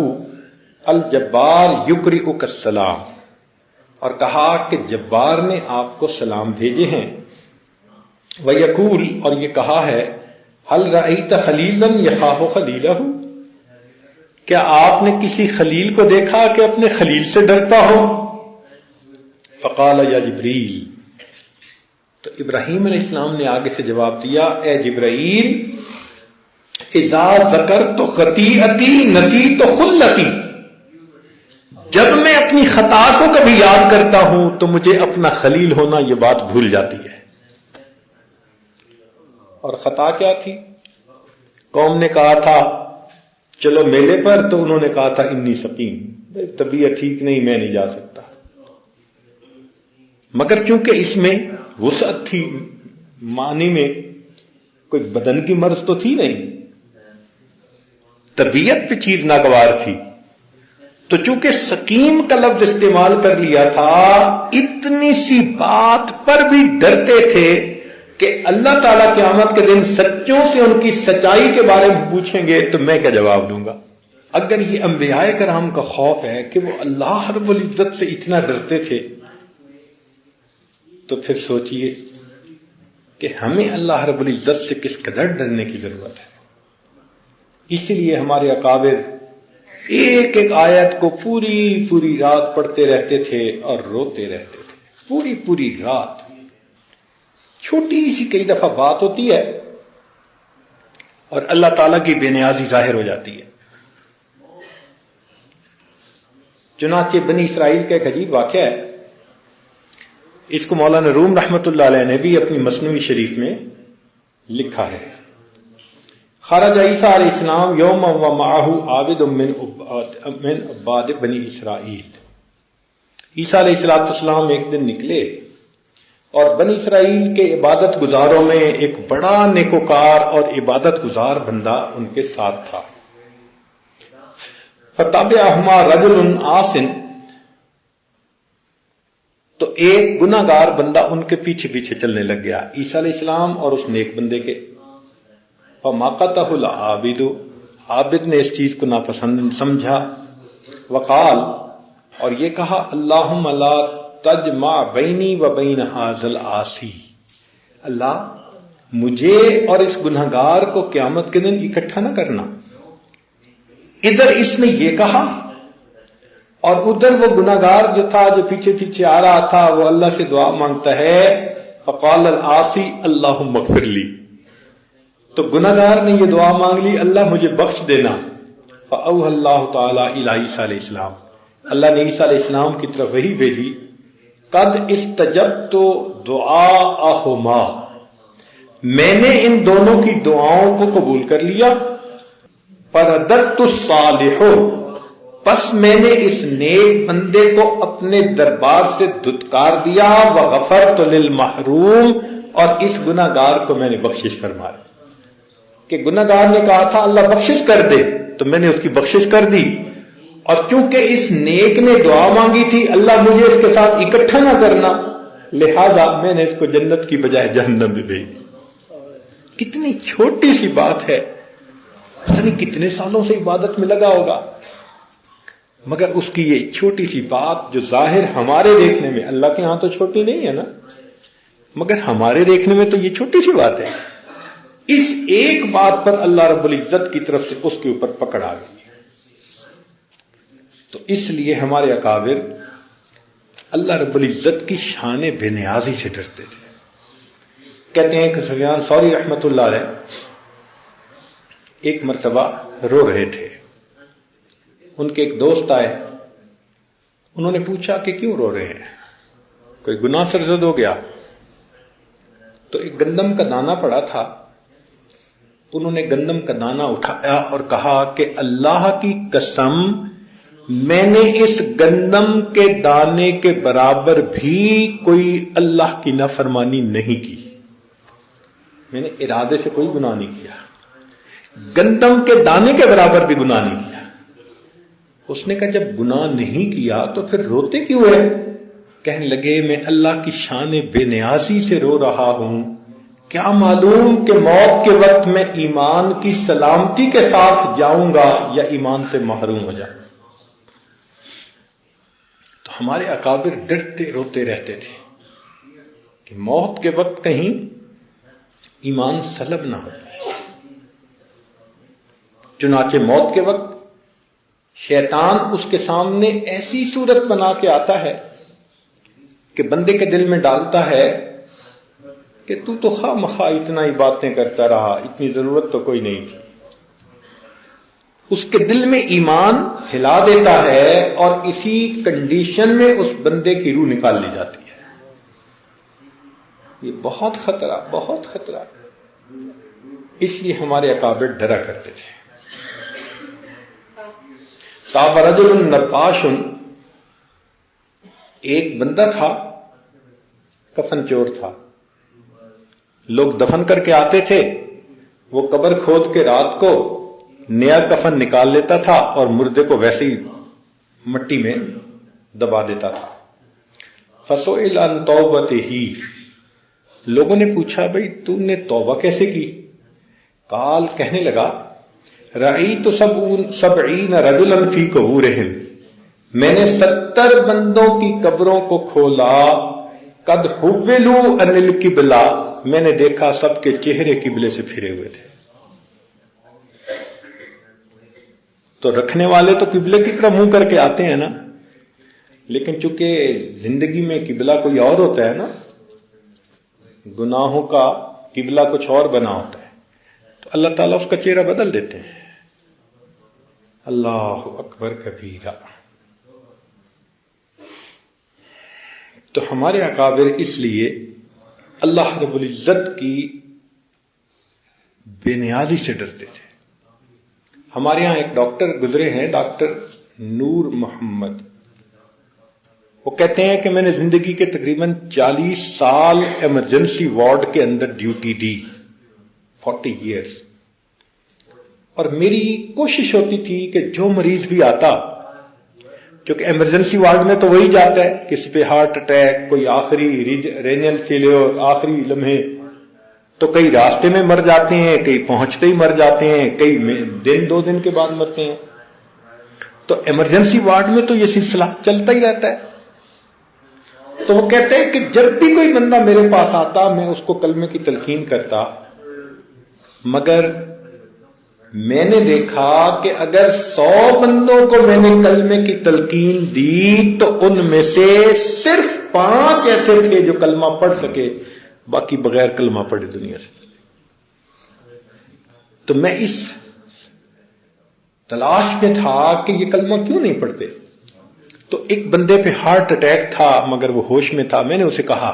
Speaker 2: الجبار یقرئک السلام، اور کہا کہ جبار نے آپ کو سلام بھیجے ہیں. ویقول، اور یہ کہا ہے هل رأیت خلیلا یخاف خلیلہ، کیا آپ نے کسی خلیل کو دیکھا کہ اپنے خلیل سے ڈرتا ہو؟ فقال یا جبریل، تو ابراہیم علیہ السلام نے آگے سے جواب دیا، اے جبرائیل، اذا ذکرت خطیئتی نسیت خلتی، جب میں اپنی خطا کو کبھی یاد کرتا ہوں تو مجھے اپنا خلیل ہونا یہ بات بھول جاتی ہے. اور خطا کیا تھی؟ قوم نے کہا تھا چلو میلے پر، تو انہوں نے کہا تھا انی سقیم، طبیعت ٹھیک نہیں، میں نہیں جا سکتا. مگر چونکہ اس میں وسعت تھی، معنی میں کوئی بدن کی مرض تو تھی نہیں، طبیعت پہ چیز ناگوار تھی، تو چونکہ سقیم کا لفظ استعمال کر لیا تھا، اتنی سی بات پر بھی ڈرتے تھے کہ اللہ تعالیٰ قیامت کے دن سچوں سے ان کی سچائی کے بارے میں پوچھیں گے تو میں کیا جواب دوں گا. اگر یہ انبیاء کرام کا خوف ہے کہ وہ اللہ رب العزت سے اتنا ڈرتے تھے، تو پھر سوچئے کہ ہمیں اللہ رب العزت سے کس قدر ڈرنے کی ضرورت ہے۔ اس لیے ہمارے اکابر ایک ایک آیت کو پوری پوری رات پڑھتے رہتے تھے اور روتے رہتے تھے، پوری پوری رات۔ چھوٹی سی کئی دفعہ بات ہوتی ہے اور اللہ تعالیٰ کی بے نیازی ظاہر ہو جاتی ہے۔ چنانچہ بنی اسرائیل کا ایک عجیب واقعہ ہے، اس کو مولانا روم رحمۃ اللہ علیہ نے بھی اپنی مثنوی شریف میں لکھا ہے۔ خرج عیسیٰ علیہ السلام یوم و معہ عابد من عباد بنی اسرائیل۔ عیسیٰ علیہ السلام ایک دن نکلے اور بنی اسرائیل کے عبادت گزاروں میں ایک بڑا نیکوکار اور عبادت گزار بندہ ان کے ساتھ تھا۔ فتابعہما رجل عاصٍ، تو ایک گناہ گار بندہ ان کے پیچھے پیچھے چلنے لگ گیا، عیسیٰ علیہ السلام اور اس نیک بندے کے۔ فماقتہ العابد، عابد نے اس چیز کو ناپسند سمجھا، وقال، اور یہ کہا، اللہم لا تجمع بینی و بین ھذا العاصی، اللہ مجھے اور اس گناہ گار کو قیامت کے دن اکٹھا نہ کرنا۔ ادھر اس نے یہ کہا اور ادھر وہ گناہ گار جو تھا، جو پیچھے پیچھے آ رہا تھا، وہ اللہ سے دعا مانگتا ہے، فقال العاصی اللہم اغفر لی، تو گناہ گار نے یہ دعا مانگ لی، اللہ مجھے بخش دینا۔ فاوحى اللہ تعالی الی عیسیٰ علیہ السلام، اللہ نے عیسیٰ علیہ السلام کی طرف وحی بھیجی، قد استجبت دعاءہما، میں نے ان دونوں کی دعاؤں کو قبول کر لیا۔ فرددت الصالح، پس میں نے اس نیک بندے کو اپنے دربار سے دھتکار دیا، وغفرت للمحروم، اور اس گناہ گار کو میں نے بخشش فرمایا۔ کہ گناہ گار نے کہا تھا اللہ بخشش کر دے، تو میں نے اس کی بخشش کر دی، اور کیونکہ اس نیک نے دعا مانگی تھی اللہ مجھے اس کے ساتھ اکٹھا نہ کرنا، لہذا میں نے اس کو جنت کی بجائے جہنم میں بھیج۔ کتنی چھوٹی سی بات ہے، پتہ نہیں کتنے سالوں سے عبادت میں لگا ہوگا، مگر اس کی یہ چھوٹی سی بات جو ظاہر ہمارے دیکھنے میں، اللہ کے ہاں تو چھوٹی نہیں ہے نا، مگر ہمارے دیکھنے میں تو یہ چھوٹی سی بات ہے، اس ایک بات پر اللہ رب العزت کی طرف سے اس کے اوپر پکڑ آ گئی۔ تو اس لیے ہمارے اکابر اللہ رب العزت کی شان بے نیازی سے ڈرتے تھے۔ کہتے ہیں کہ سفیان ثوری رحمۃ اللہ علیہ ایک مرتبہ رو رہے تھے، ان کے ایک دوست آئے، انہوں نے پوچھا کہ کیوں رو رہے ہیں، کوئی گناہ سرزد ہو گیا؟ تو ایک گندم کا دانہ پڑا تھا، انہوں نے گندم کا دانہ اٹھایا اور کہا کہ اللہ کی قسم میں نے اس گندم کے دانے کے برابر بھی کوئی اللہ کی نافرمانی نہیں کی، میں نے ارادے سے کوئی گناہ نہیں کیا، گندم کے دانے کے برابر بھی گناہ نہیں کیا۔ اس نے کہا جب گناہ نہیں کیا تو پھر روتے کیوں ہے؟ کہنے لگے میں اللہ کی شان بے نیازی سے رو رہا ہوں، کیا معلوم کہ موت کے وقت میں ایمان کی سلامتی کے ساتھ جاؤں گا یا ایمان سے محروم ہو جاؤں۔ تو ہمارے اکابر ڈرتے روتے رہتے تھے کہ موت کے وقت کہیں ایمان سلب نہ ہو جائے۔ چنانچہ موت کے وقت شیطان اس کے سامنے ایسی صورت بنا کے آتا ہے کہ بندے کے دل میں ڈالتا ہے کہ تو خواہ مخواہ اتنا ہی باتیں کرتا رہا، اتنی ضرورت تو کوئی نہیں تھی۔ اس کے دل میں ایمان ہلا دیتا ہے اور اسی کنڈیشن میں اس بندے کی روح نکال لی جاتی ہے۔ یہ بہت خطرہ، بہت خطرہ، اس لیے ہمارے اکابر ڈرا کرتے تھے۔ تاب رجل نباش، ایک بندہ تھا کفن چور تھا، لوگ دفن کر کے آتے تھے، وہ قبر کھود کے رات کو نیا کفن نکال لیتا تھا اور مردے کو ویسے ہی مٹی میں دبا دیتا تھا۔ فسئل عن توبتہ، لوگوں نے پوچھا بھئی تو نے توبہ کیسے کی؟ قال، کہنے لگا رأیت سبعین رجلا فی قبورہم، میں نے 70 بندوں کی قبروں کو کھولا، قد حولوا عن القبلہ، میں نے دیکھا سب کے چہرے قبلے سے پھرے ہوئے تھے۔ تو رکھنے والے تو قبلے کی طرف منہ کر کے آتے ہیں نا، لیکن چونکہ زندگی میں قبلہ کوئی اور ہوتا ہے نا، گناہوں کا قبلہ کچھ اور بنا ہوتا ہے، تو اللہ تعالیٰ اس کا چہرہ بدل دیتے ہیں۔ اللہ اکبر کبیرہ۔ تو ہمارے اکابر اس لیے اللہ رب العزت کی بے نیازی سے ڈرتے تھے۔ ہمارے یہاں ایک ڈاکٹر گزرے ہیں، ڈاکٹر نور محمد، وہ کہتے ہیں کہ میں نے زندگی کے تقریباً 40 سال ایمرجنسی وارڈ کے اندر ڈیوٹی دی، 40 ایئرس، اور میری کوشش ہوتی تھی کہ جو مریض بھی آتا، کیونکہ ایمرجنسی وارڈ میں تو وہی جاتا ہے، کسی پہ ہارٹ اٹیک، کوئی آخری رینل فیلیور، آخری لمحے، تو کئی راستے میں مر جاتے ہیں، کئی پہنچتے ہی مر جاتے ہیں، کئی دن 2 دن کے بعد مرتے ہیں۔ تو ایمرجنسی وارڈ میں تو یہ سلسلہ چلتا ہی رہتا ہے۔ تو وہ کہتے ہیں کہ جب بھی کوئی بندہ میرے پاس آتا میں اس کو کلمے کی تلقین کرتا، مگر میں نے دیکھا کہ اگر 100 بندوں کو میں نے کلمے کی تلقین دی تو ان میں سے صرف 5 ایسے تھے جو کلمہ پڑھ سکے، باقی بغیر کلمہ پڑھے دنیا سے چلے۔ تو میں اس تلاش میں تھا کہ یہ کلمہ کیوں نہیں پڑھتے۔ تو ایک بندے پہ ہارٹ اٹیک تھا مگر وہ ہوش میں تھا، میں نے اسے کہا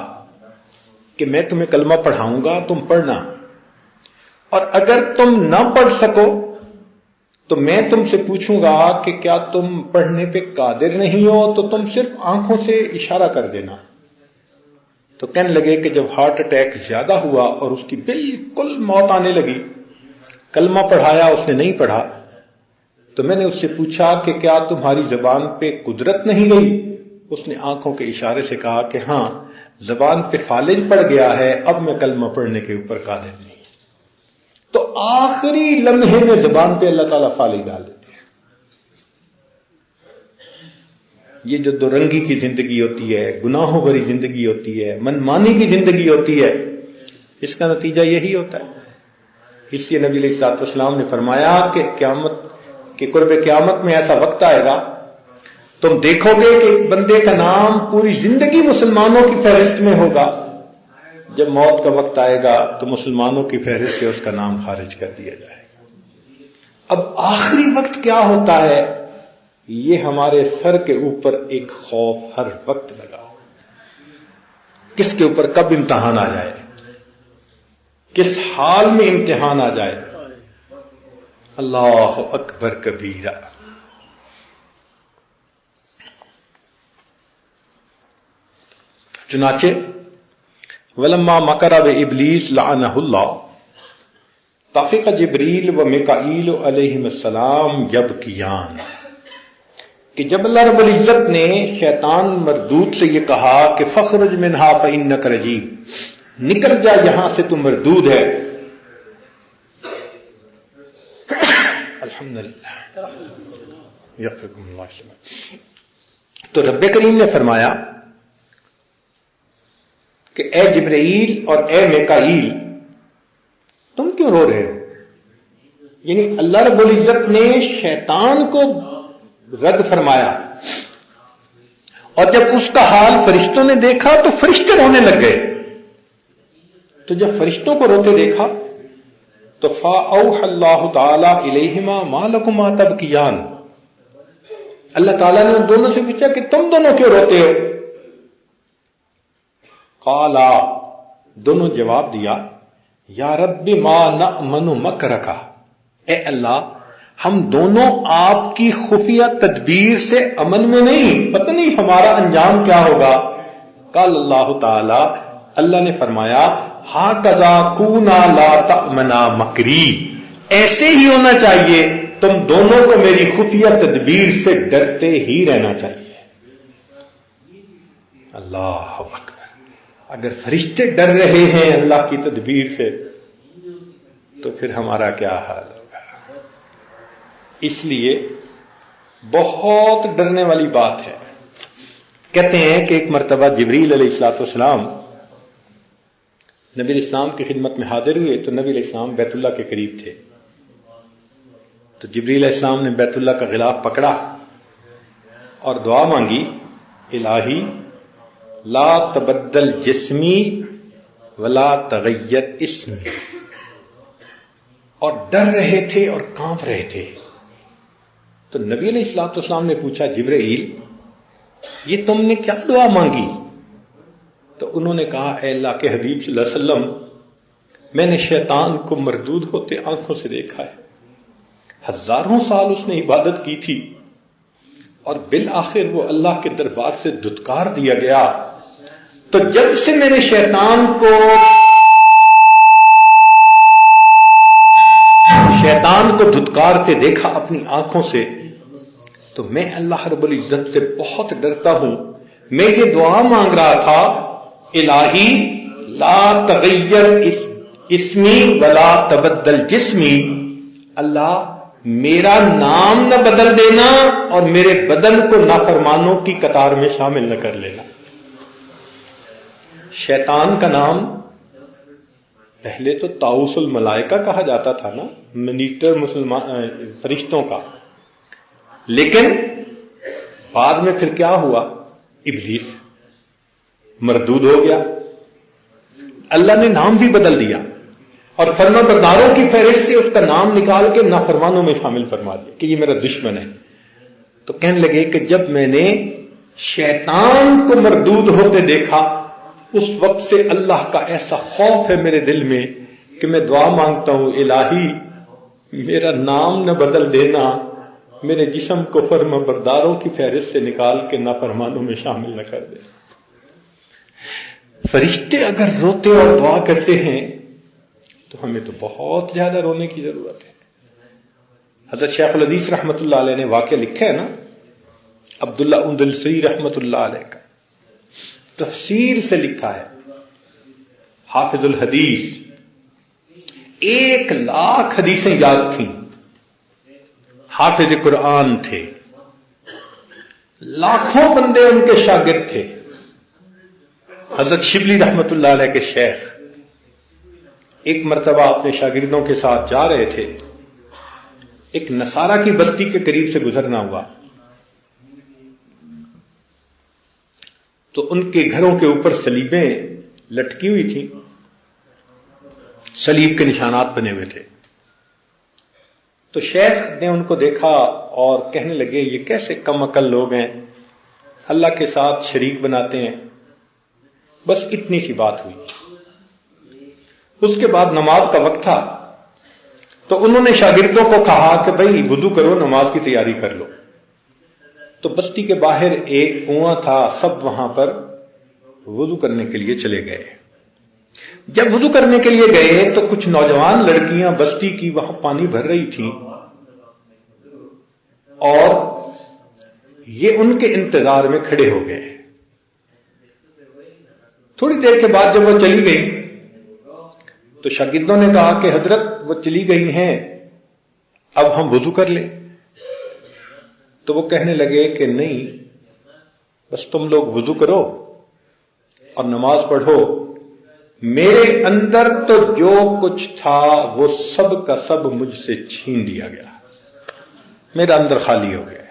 Speaker 2: کہ میں تمہیں کلمہ پڑھاؤں گا، تم پڑھنا، اور اگر تم نہ پڑھ سکو تو میں تم سے پوچھوں گا کہ کیا تم پڑھنے پہ قادر نہیں ہو، تو تم صرف آنکھوں سے اشارہ کر دینا۔ تو کہنے لگے کہ جب ہارٹ اٹیک زیادہ ہوا اور اس کی بالکل موت آنے لگی، کلمہ پڑھایا، اس نے نہیں پڑھا، تو میں نے اس سے پوچھا کہ کیا تمہاری زبان پہ قدرت نہیں گئی؟ اس نے آنکھوں کے اشارے سے کہا کہ ہاں، زبان پہ فالج پڑ گیا ہے، اب میں کلمہ پڑھنے کے اوپر قادر نہیں۔ تو آخری لمحے میں زبان پہ اللہ تعالیٰ فالج ڈال دیتے ہیں۔ یہ جو دو رنگی کی زندگی ہوتی ہے، گناہوں بھری زندگی ہوتی ہے، منمانی کی زندگی ہوتی ہے، اس کا نتیجہ یہی ہوتا ہے۔ اس لیے نبی علیہ الصلوۃ والسلام نے فرمایا کہ قیامت کہ قرب قیامت میں ایسا وقت آئے گا، تم دیکھو گے کہ ایک بندے کا نام پوری زندگی مسلمانوں کی فہرست میں ہوگا، جب موت کا وقت آئے گا تو مسلمانوں کی فہرست سے اس کا نام خارج کر دیا جائے گا۔ اب آخری وقت کیا ہوتا ہے، یہ ہمارے سر کے اوپر ایک خوف ہر وقت لگا، کس کے اوپر کب امتحان آ جائے، کس حال میں امتحان آ جائے۔ اللہ اکبر کبیرہ۔ چنانچہ ولما مکر بابلیس لعنہ اللہ طفق جبریل و میکائیل علیہم السلام یبکیان، کہ جب اللہ رب العزت نے شیطان مردود سے یہ کہا کہ فخرج منہا فانک رجیم، نکل جا یہاں سے تو مردود ہے، الحمدللہ یغفرکم اللہ، تو رب کریم نے فرمایا کہ اے جبرائیل اور اے میکائیل تم کیوں رو رہے ہو؟ یعنی اللہ رب العزت نے شیطان کو رد فرمایا، اور جب اس کا حال فرشتوں نے دیکھا تو فرشتے رونے لگ گئے۔ تو جب فرشتوں کو روتے دیکھا تو فَأَوْحَى اللَّهُ تَعَالَى إِلَيْهِمَا مَا لَكُمَا تَبْكِيَانِ، اللہ تعالیٰ نے ان دونوں سے پوچھا کہ تم دونوں کیوں روتے ہو؟ قالا، دونوں جواب دیا، یا رب ما نأمن مکرک، اے اللہ ہم دونوں آپ کی خفیہ تدبیر سے امن میں نہیں، پتہ نہیں ہمارا انجام کیا ہوگا۔ قال اللہ تعالی، اللہ نے فرمایا ھکذا کونا لا تأمنا مکری، ایسے ہی ہونا چاہیے، تم دونوں کو میری خفیہ تدبیر سے ڈرتے ہی رہنا چاہیے۔ اللہ اکبر، اگر فرشتے ڈر رہے ہیں اللہ کی تدبیر سے تو پھر ہمارا کیا حال ہوگا۔ اس لیے بہت ڈرنے والی بات ہے. کہتے ہیں کہ ایک مرتبہ جبریل علیہ الصلوۃ والسلام نبی الاسلام کی خدمت میں حاضر ہوئے تو نبی علیہ السلام بیت اللہ کے قریب تھے. تو جبریل علیہ السلام نے بیت اللہ کا غلاف پکڑا اور دعا مانگی، الہی لا تبدل جسمی ولا تغیر اسمی. اور ڈر رہے تھے اور کانپ رہے تھے. تو نبی علیہ الصلوۃ والسلام نے پوچھا، جبرائیل یہ تم نے کیا دعا مانگی؟ تو انہوں نے کہا، اے اللہ کے حبیب صلی اللہ علیہ وسلم، میں نے شیطان کو مردود ہوتے آنکھوں سے دیکھا ہے. ہزاروں سال اس نے عبادت کی تھی اور بالآخر وہ اللہ کے دربار سے دھتکار دیا گیا. تو جب سے میں نے شیطان کو دھتکارتے دیکھا اپنی آنکھوں سے، تو میں اللہ رب العزت سے بہت ڈرتا ہوں. میں یہ دعا مانگ رہا تھا، الہی لا تغیر اسمی ولا تبدل جسمی. اللہ میرا نام نہ بدل دینا اور میرے بدن کو نافرمانوں کی قطار میں شامل نہ کر لینا. شیطان کا نام پہلے تو طاؤس الملائکہ کہا جاتا تھا نا، منیٹر فرشتوں کا، لیکن بعد میں پھر کیا ہوا؟ ابلیس مردود ہو گیا. اللہ نے نام بھی بدل دیا اور فرما برداروں کی فہرست سے اس کا نام نکال کے نافرمانوں میں شامل فرما دیا کہ یہ میرا دشمن ہے. تو کہنے لگے کہ جب میں نے شیطان کو مردود ہوتے دیکھا، اس وقت سے اللہ کا ایسا خوف ہے میرے دل میں کہ میں دعا مانگتا ہوں، الہی میرا نام نہ بدل دینا، میرے جسم کو فرما برداروں کی فہرست سے نکال کے نافرمانوں میں شامل نہ کر دے. فرشتے اگر روتے اور دعا کرتے ہیں تو ہمیں تو بہت زیادہ رونے کی ضرورت ہے. حضرت شیخ الحدیث رحمت اللہ علیہ نے واقعہ لکھا ہے نا، عبداللہ اندلسی رحمت اللہ علیہ کا، تفسیر سے لکھا ہے. حافظ الحدیث 1,00,000 حدیثیں یاد تھیں، حافظ قرآن تھے، لاکھوں بندے ان کے شاگرد تھے. حضرت شبلی رحمت اللہ علیہ کے شیخ ایک مرتبہ اپنے شاگردوں کے ساتھ جا رہے تھے. ایک نصارہ کی بستی کے قریب سے گزرنا ہوا تو ان کے گھروں کے اوپر صلیبیں لٹکی ہوئی تھیں، صلیب کے نشانات بنے ہوئے تھے. تو شیخ نے ان کو دیکھا اور کہنے لگے، یہ کیسے کم عقل لوگ ہیں، اللہ کے ساتھ شریک بناتے ہیں. بس اتنی سی بات ہوئی. اس کے بعد نماز کا وقت تھا تو انہوں نے شاگردوں کو کہا کہ بھائی وضو کرو، نماز کی تیاری کر لو. تو بستی کے باہر ایک کنواں تھا، سب وہاں پر وضو کرنے کے لیے چلے گئے. جب وضو کرنے کے لیے گئے تو کچھ نوجوان لڑکیاں بستی کی وہاں پانی بھر رہی تھیں اور یہ ان کے انتظار میں کھڑے ہو گئے. تھوڑی دیر کے بعد جب وہ چلی گئی تو شاگردوں نے کہا کہ حضرت وہ چلی گئی ہیں، اب ہم وضو کر لیں. تو وہ کہنے لگے کہ نہیں، بس تم لوگ وضو کرو اور نماز پڑھو. میرے اندر تو جو کچھ تھا وہ سب کا سب مجھ سے چھین دیا گیا، میرا اندر خالی ہو گیا.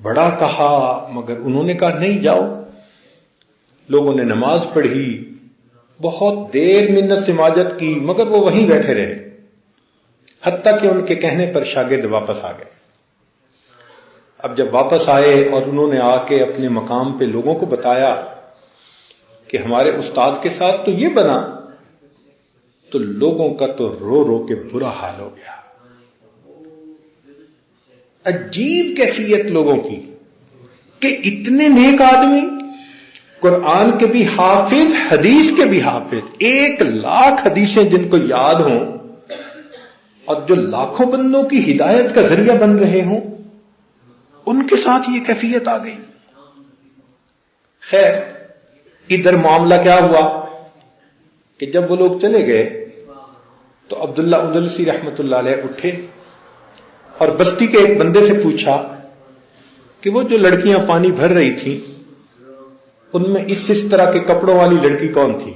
Speaker 2: بڑا کہا مگر انہوں نے کہا نہیں، جاؤ. لوگوں نے نماز پڑھی، بہت دیر منت سماجت کی، مگر وہ وہیں بیٹھے رہے، حتیٰ کہ ان کے کہنے پر شاگرد واپس آ گئے. اب جب واپس آئے اور انہوں نے آ کے اپنے مقام پہ لوگوں کو بتایا کہ ہمارے استاد کے ساتھ تو یہ بنا، تو لوگوں کا تو رو رو کے برا حال ہو گیا. عجیب کیفیت لوگوں کی کہ اتنے نیک آدمی، قرآن کے بھی حافظ، حدیث کے بھی حافظ، 1,00,000 حدیثیں جن کو یاد ہوں اور جو لاکھوں بندوں کی ہدایت کا ذریعہ بن رہے ہوں، ان کے ساتھ یہ کیفیت آ گئی. خیر، ادھر معاملہ کیا ہوا کہ جب وہ لوگ چلے گئے تو عبداللہ اندلسی رحمت اللہ علیہ اٹھے اور بستی کے ایک بندے سے پوچھا کہ وہ جو لڑکیاں پانی بھر رہی تھیں ان میں اس طرح کے کپڑوں والی لڑکی کون تھی؟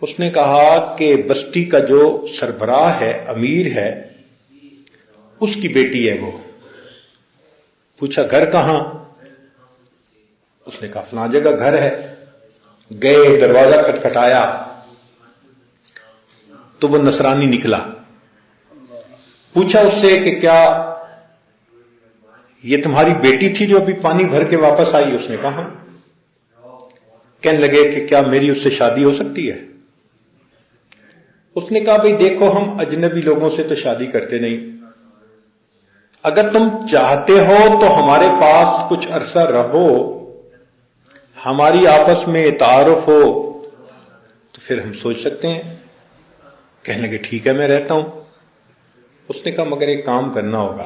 Speaker 2: اس نے کہا کہ بستی کا جو سربراہ ہے، امیر ہے، اس کی بیٹی ہے وہ۔ پوچھا گھر کہاں؟ اس نے کہا فلاں جگہ گھر ہے۔ گئے، دروازہ کھٹکھٹایا تو وہ نصرانی نکلا۔ پوچھا اس سے کہ کیا یہ تمہاری بیٹی تھی جو ابھی پانی بھر کے واپس آئی؟ اس نے کہا۔ کہنے لگے کہ کیا میری اس سے شادی ہو سکتی ہے؟ اس نے کہا بھئی دیکھو ہم اجنبی لوگوں سے تو شادی کرتے نہیں، اگر تم چاہتے ہو تو ہمارے پاس کچھ عرصہ رہو، ہماری آپس میں تعارف ہو تو پھر ہم سوچ سکتے ہیں۔ کہنے لگے ٹھیک ہے میں رہتا ہوں۔ اس نے کہا مگر ایک کام کرنا ہوگا۔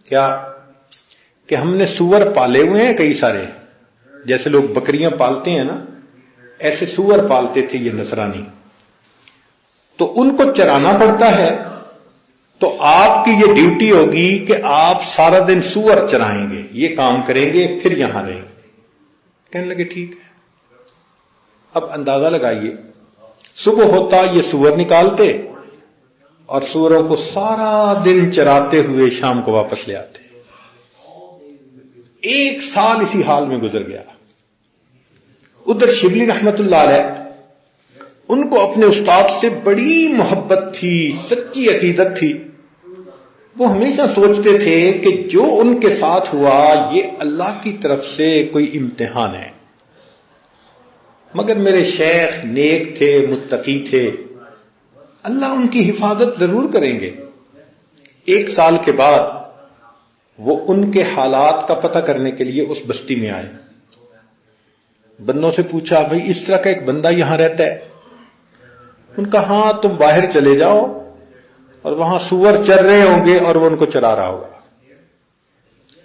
Speaker 2: کیا؟ کہ ہم نے سور پالے ہوئے ہیں کئی سارے، جیسے لوگ بکریاں پالتے ہیں نا، ایسے سور پالتے تھے یہ نصرانی، تو ان کو چرانا پڑتا ہے، تو آپ کی یہ ڈیوٹی ہوگی کہ آپ سارا دن سور چرائیں گے، یہ کام کریں گے، پھر یہاں رہیں گے۔ کہنے لگے ٹھیک ہے۔ اب اندازہ لگائیے، صبح ہوتا یہ سور نکالتے اور سوروں کو سارا دن چراتے ہوئے شام کو واپس لے آتے۔ 1 سال اسی حال میں گزر گیا۔ ادھر شبلی رحمت اللہ علیہ، ان کو اپنے استاد سے بڑی محبت تھی، سچی عقیدت تھی۔ وہ ہمیشہ سوچتے تھے کہ جو ان کے ساتھ ہوا یہ اللہ کی طرف سے کوئی امتحان ہے، مگر میرے شیخ نیک تھے، متقی تھے، اللہ ان کی حفاظت ضرور کریں گے۔ 1 سال کے بعد وہ ان کے حالات کا پتہ کرنے کے لیے اس بستی میں آئے۔ بندوں سے پوچھا بھئی اس طرح کا ایک بندہ یہاں رہتا ہے؟ ان کا ہاں تم باہر چلے جاؤ اور وہاں سور چر رہے ہوں گے اور وہ ان کو چرا رہا ہوگا۔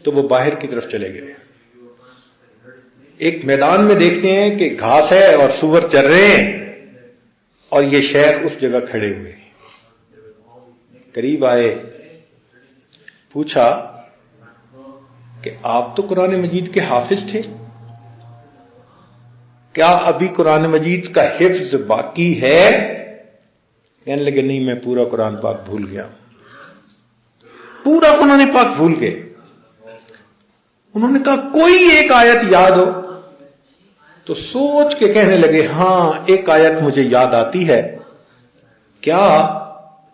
Speaker 2: تو وہ باہر کی طرف چلے گئے۔ ایک میدان میں دیکھتے ہیں کہ گھاس ہے اور سور چر رہے ہیں، اور یہ شیخ اس جگہ کھڑے ہوئے۔ قریب آئے، پوچھا کہ آپ تو قرآن مجید کے حافظ تھے، کیا ابھی قرآن مجید کا حفظ باقی ہے؟ کہنے لگے نہیں میں پورا قرآن پاک بھول گیا۔ پورا قرآن پاک بھول گئے۔ انہوں نے کہا کوئی ایک آیت یاد ہو؟ تو سوچ کے کہنے لگے ہاں ایک آیت مجھے یاد آتی ہے۔ کیا؟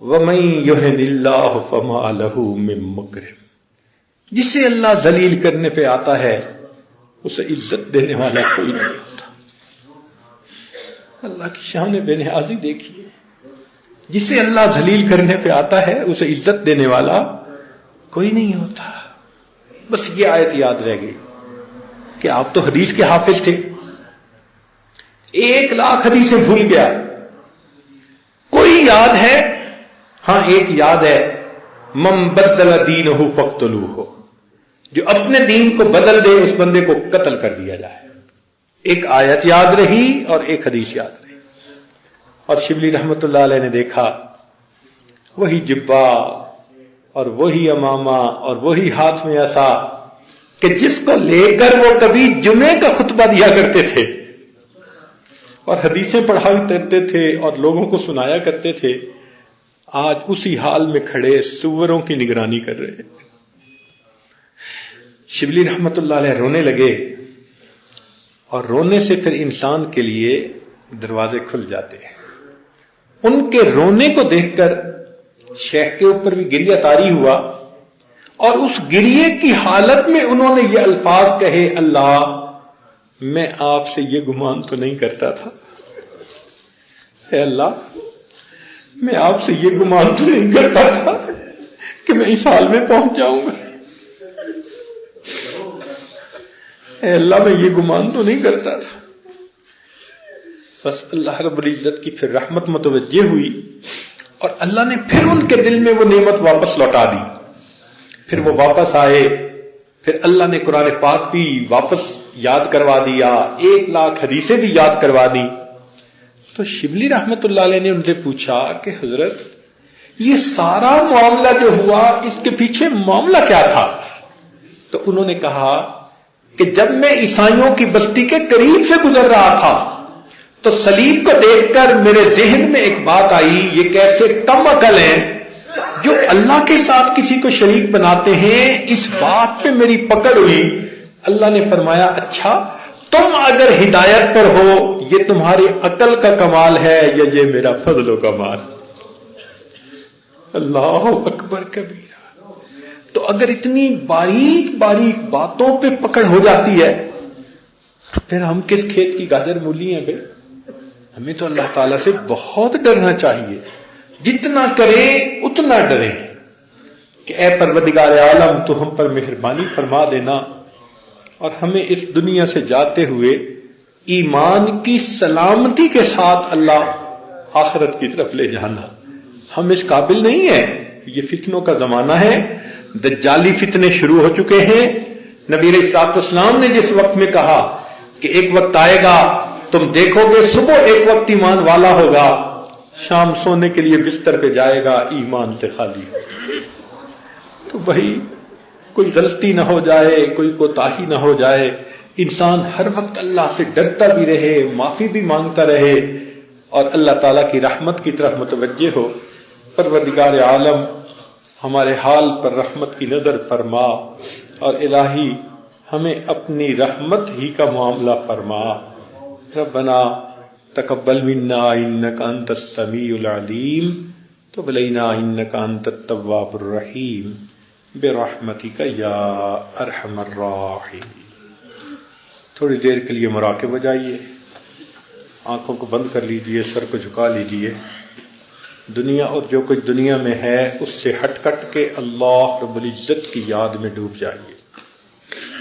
Speaker 2: وَمَن يُهِنِ اللَّهُ فَمَا لَهُ مِن مُّكْرِمٍ، جسے اللہ ذلیل کرنے پہ آتا ہے اسے عزت دینے والا کوئی نہیں ہوتا۔ اللہ کی شان بے نیازی دیکھیے، جسے اللہ ذلیل کرنے پہ آتا ہے اسے عزت دینے والا کوئی نہیں ہوتا۔ بس یہ آیت یاد رہ گئی کہ آپ تو حدیث کے حافظ تھے۔ 1,00,000 حدیثیں بھول گیا، کوئی یاد ہے؟ ہاں ایک یاد ہے، من بدل دینہ فاقتلوہ، جو اپنے دین کو بدل دے اس بندے کو قتل کر دیا جائے۔ ایک آیت یاد رہی اور ایک حدیث یاد رہی۔ اور شبلی رحمت اللہ علیہ نے دیکھا وہی جبہ اور وہی امامہ اور وہی ہاتھ میں عصا کہ جس کو لے کر وہ کبھی جمعے کا خطبہ دیا کرتے تھے اور حدیثیں پڑھائی کرتے تھے اور لوگوں کو سنایا کرتے تھے، آج اسی حال میں کھڑے سوروں کی نگرانی کر رہے۔ شبلی رحمت اللہ علیہ رونے لگے، اور رونے سے پھر انسان کے لیے دروازے کھل جاتے ہیں۔ ان کے رونے کو دیکھ کر شیخ کے اوپر بھی گریہ طاری ہوا، اور اس گریے کی حالت میں انہوں نے یہ الفاظ کہے، اللہ میں آپ سے یہ گمان تو نہیں کرتا تھا، اے اللہ میں آپ سے یہ گمان تو نہیں کرتا تھا کہ میں اس حال میں پہنچ جاؤں گا، اے اللہ میں یہ گمان تو نہیں کرتا تھا۔ بس اللہ رب العزت کی پھر رحمت متوجہ ہوئی، اور اللہ نے پھر ان کے دل میں وہ نعمت واپس لوٹا دی۔ پھر وہ واپس آئے، پھر اللہ نے قرآن پاک بھی واپس یاد کروا دیا، 1,00,000 حدیثیں بھی یاد کروا دی۔ تو شبلی رحمت اللہ علیہ نے ان سے پوچھا کہ حضرت یہ سارا معاملہ جو ہوا اس کے پیچھے معاملہ کیا تھا؟ تو انہوں نے کہا کہ جب میں عیسائیوں کی بستی کے قریب سے گزر رہا تھا تو صلیب کو دیکھ کر میرے ذہن میں ایک بات آئی، یہ کیسے کم عقل ہیں جو اللہ کے ساتھ کسی کو شریک بناتے ہیں۔ اس بات پہ میری پکڑ ہوئی۔ اللہ نے فرمایا اچھا تم اگر ہدایت پر ہو یہ تمہاری عقل کا کمال ہے یا یہ میرا فضل و کمال؟ اللہ اکبر کبیرہ۔ تو اگر اتنی باریک باریک باتوں پہ پکڑ ہو جاتی ہے تو پھر ہم کس کھیت کی گاجر مولی ہیں بھائی؟ ہمیں تو اللہ تعالیٰ سے بہت ڈرنا چاہیے، جتنا کریں اتنا ڈریں کہ اے پروردگار عالم تو ہم پر مہربانی فرما دینا اور ہمیں اس دنیا سے جاتے ہوئے ایمان کی سلامتی کے ساتھ اللہ آخرت کی طرف لے جانا۔ ہم اس قابل نہیں ہیں۔ یہ فتنوں کا زمانہ ہے، دجالی فتنے شروع ہو چکے ہیں۔ نبی علیہ الصلوۃ والسلام نے جس وقت میں کہا کہ ایک وقت آئے گا تم دیکھو گے صبح ایک وقت ایمان والا ہوگا، شام سونے کے لیے بستر پہ جائے گا ایمان سے خالی۔ تو وہی کوئی غلطی نہ ہو جائے، کوئی کوتاہی نہ ہو جائے، انسان ہر وقت اللہ سے ڈرتا بھی رہے، معافی بھی مانگتا رہے اور اللہ تعالیٰ کی رحمت کی طرف متوجہ ہو۔ پروردگار عالم ہمارے حال پر رحمت کی نظر فرما اور الہی ہمیں اپنی رحمت ہی کا معاملہ فرما۔ ربنا تقبل منا انک انت السمیع العلیم تب علینا انک انت التواب الرحیم برحمتک یا ارحم الراحمین۔ تھوڑی دیر کے لیے مراقب ہو جائیے، آنکھوں کو بند کر لیجئے، سر کو جھکا لیجئے، دنیا اور جو کچھ دنیا میں ہے اس سے ہٹ کٹ کے اللہ رب العزت کی یاد میں ڈوب جائیے۔